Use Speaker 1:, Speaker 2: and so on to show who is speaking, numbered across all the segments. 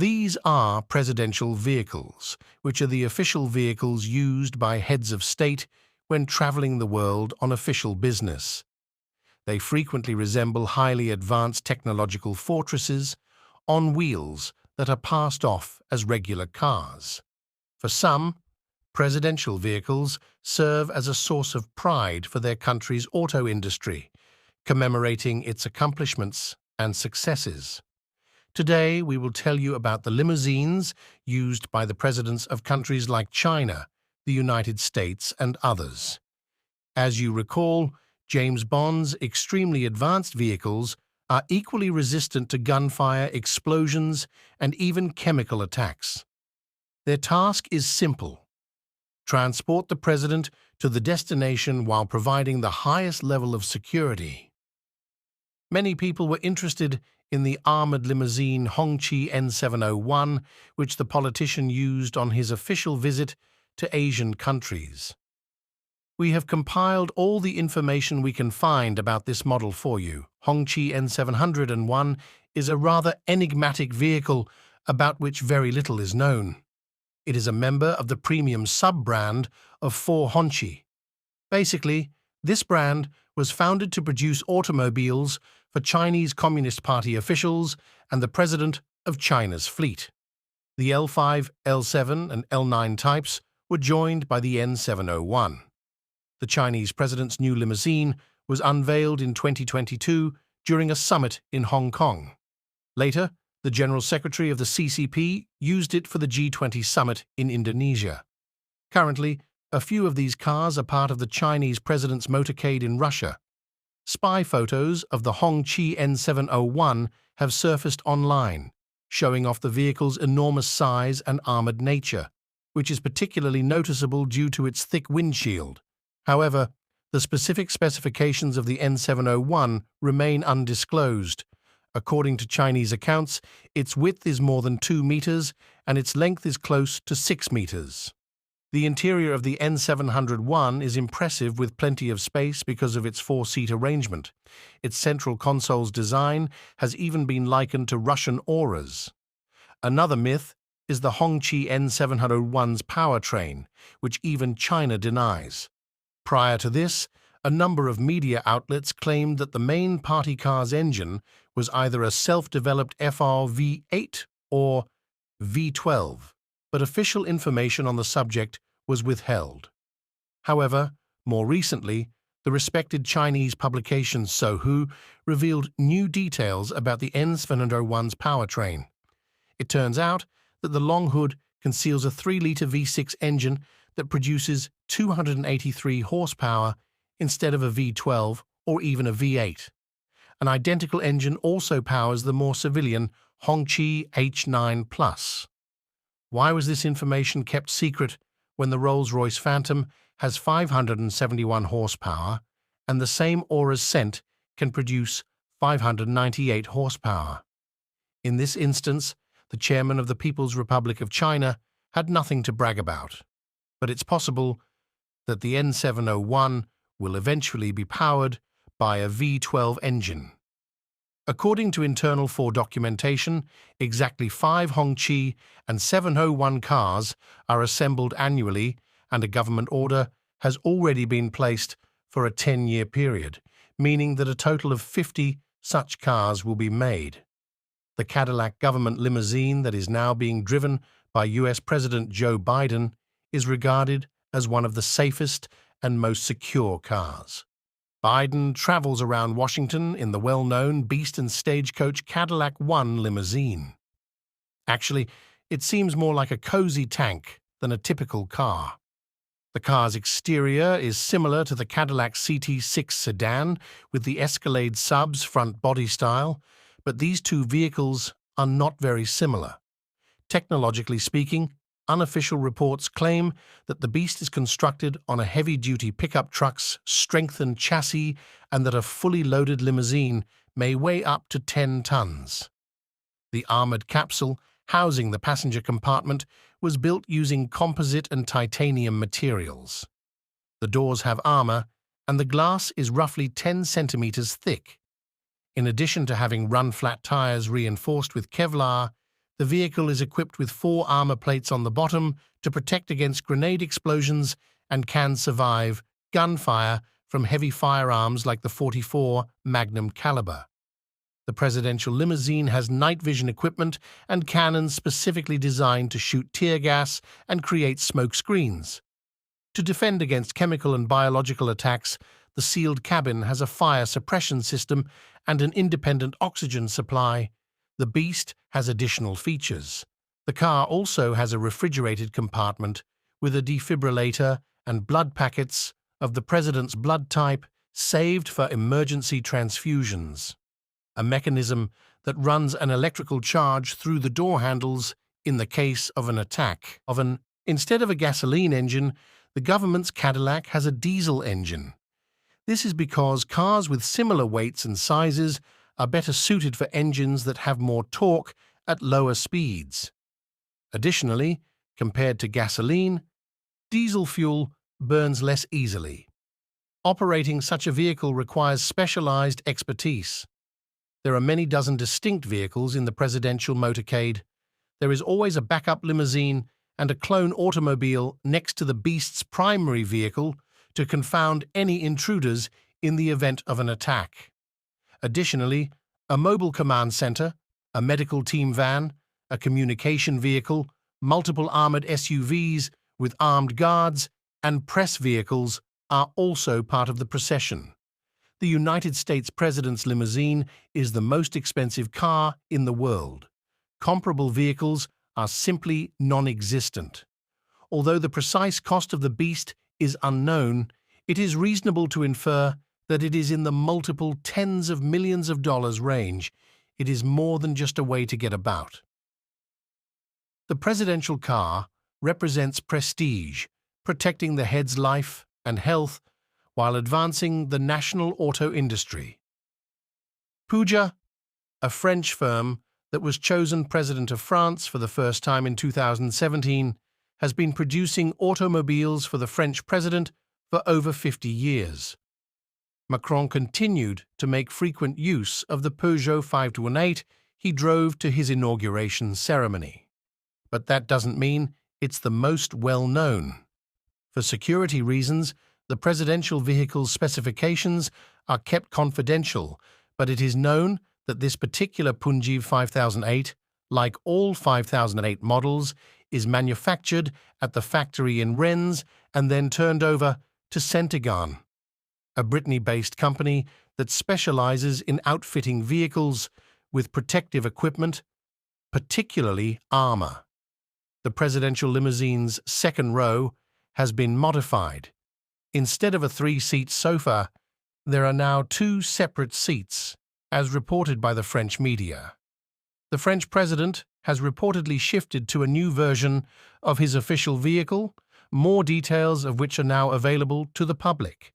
Speaker 1: These are presidential vehicles, which are the official vehicles used by heads of state when traveling the world on official business. They frequently resemble highly advanced technological fortresses on wheels that are passed off as regular cars. For some, presidential vehicles serve as a source of pride for their country's auto industry, commemorating its accomplishments and successes. Today, we will tell you about the limousines used by the presidents of countries like China, the United States, and others. As you recall, James Bond's extremely advanced vehicles are equally resistant to gunfire, explosions, and even chemical attacks. Their task is simple: transport the president to the destination while providing the highest level of security. Many people were interested in the armored limousine Hongqi N701, which the politician used on his official visit to Asian countries. We have compiled all the information we can find about this model for you. Hongqi N701 is a rather enigmatic vehicle about which very little is known. It is a member of the premium sub-brand of Hongqi. Basically, this brand was founded to produce automobiles for Chinese Communist Party officials and the President of China's fleet. The L5, L7, and L9 types were joined by the N701. The Chinese President's new limousine was unveiled in 2022 during a summit in Hong Kong. Later, the General Secretary of the CCP used it for the G20 summit in Indonesia. Currently, a few of these cars are part of the Chinese President's motorcade in Russia. Spy photos of the Hongqi N701 have surfaced online, showing off the vehicle's enormous size and armored nature, which is particularly noticeable due to its thick windshield. However, the specific specifications of the N701 remain undisclosed. According to Chinese accounts, its width is more than 2 meters and its length is close to 6 meters. The interior of the N701 is impressive with plenty of space because of its 4-seat arrangement. Its central console's design has even been likened to Russian auras. Another myth is the Hongqi N701's powertrain, which even China denies. Prior to this, a number of media outlets claimed that the main party car's engine was either a self-developed FR V8 or V12, but official information on the subject was withheld. However, more recently, the respected Chinese publication Sohu revealed new details about the N701's powertrain. It turns out that the long hood conceals a 3-liter V6 engine that produces 283 horsepower instead of a V12 or even a V8. An identical engine also powers the more civilian Hongqi H9+. Why was this information kept secret when the Rolls-Royce Phantom has 571 horsepower and the same Aura's Scent can produce 598 horsepower? In this instance, the chairman of the People's Republic of China had nothing to brag about, but it's possible that the N701 will eventually be powered by a V12 engine. According to Internal 4 documentation, exactly 5 Hongqi and 701 cars are assembled annually, and a government order has already been placed for a 10-year period, meaning that a total of 50 such cars will be made. The Cadillac government limousine that is now being driven by US President Joe Biden is regarded as one of the safest and most secure cars. Biden travels around Washington in the well-known Beast and Stagecoach Cadillac 1 limousine. Actually, it seems more like a cozy tank than a typical car. The car's exterior is similar to the Cadillac CT6 sedan with the Escalade sub's front body style, but these two vehicles are not very similar. Technologically speaking, unofficial reports claim that the Beast is constructed on a heavy-duty pickup truck's strengthened chassis and that a fully loaded limousine may weigh up to 10 tons. The armored capsule housing the passenger compartment was built using composite and titanium materials. The doors have armor, and the glass is roughly 10 centimeters thick. In addition to having run-flat tires reinforced with Kevlar, The vehicle is equipped with 4 armor plates on the bottom to protect against grenade explosions and can survive gunfire from heavy firearms like the .44 Magnum caliber. The presidential limousine has night vision equipment and cannons specifically designed to shoot tear gas and create smoke screens. To defend against chemical and biological attacks, the sealed cabin has a fire suppression system and an independent oxygen supply. The Beast has additional features. The car also has a refrigerated compartment with a defibrillator and blood packets of the president's blood type saved for emergency transfusions. A mechanism that runs an electrical charge through the door handles in the case of an attack. Instead of a gasoline engine, the government's Cadillac has a diesel engine. This is because cars with similar weights and sizes are better suited for engines that have more torque at lower speeds. Additionally, compared to gasoline, diesel fuel burns less easily. Operating such a vehicle requires specialized expertise. There are many dozen distinct vehicles in the presidential motorcade. There is always a backup limousine and a clone automobile next to the Beast's primary vehicle to confound any intruders in the event of an attack. Additionally, a mobile command center, a medical team van, a communication vehicle, multiple armored SUVs with armed guards, and press vehicles are also part of the procession. The United States President's limousine is the most expensive car in the world. Comparable vehicles are simply non-existent. Although the precise cost of the Beast is unknown, it is reasonable to infer that it is in the multiple tens of millions of dollars range. It is more than just a way to get about. The presidential car represents prestige, protecting the head's life and health while advancing the national auto industry. Peugeot, a French firm that was chosen president of France for the first time in 2017, has been producing automobiles for the French president for over 50 years. Macron continued to make frequent use of the Peugeot 518 he drove to his inauguration ceremony. But that doesn't mean it's the most well-known. For security reasons, the presidential vehicle's specifications are kept confidential, but it is known that this particular Peugeot 5008, like all 5008 models, is manufactured at the factory in Rennes and then turned over to Centagon, a Brittany-based company that specializes in outfitting vehicles with protective equipment, particularly armor. The presidential limousine's second row has been modified. Instead of a 3-seat sofa, there are now 2 separate seats, as reported by the French media. The French president has reportedly shifted to a new version of his official vehicle, more details of which are now available to the public.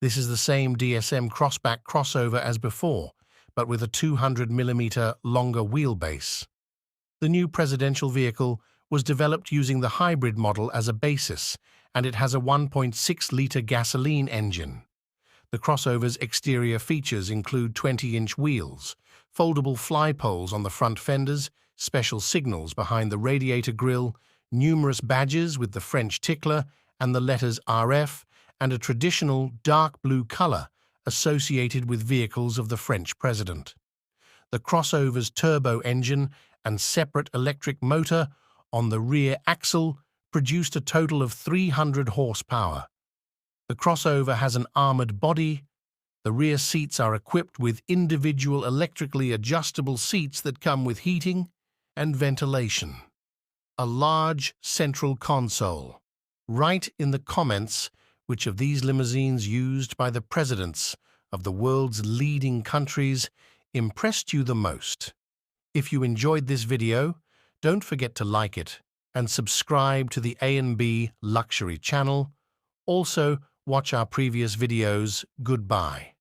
Speaker 1: This is the same DSM crossback crossover as before, but with a 200mm longer wheelbase. The new presidential vehicle was developed using the hybrid model as a basis, and it has a 1.6-liter gasoline engine. The crossover's exterior features include 20-inch wheels, foldable fly poles on the front fenders, special signals behind the radiator grille, numerous badges with the French tickler and the letters RF, and a traditional dark blue color associated with vehicles of the French president. The crossover's turbo engine and separate electric motor on the rear axle produced a total of 300 horsepower. The crossover has an armored body. The rear seats are equipped with individual electrically adjustable seats that come with heating and ventilation. A large central console. Write in the comments which of these limousines used by the presidents of the world's leading countries impressed you the most. If you enjoyed this video, don't forget to like it and subscribe to the A&B Luxury channel. Also, watch our previous videos. Goodbye.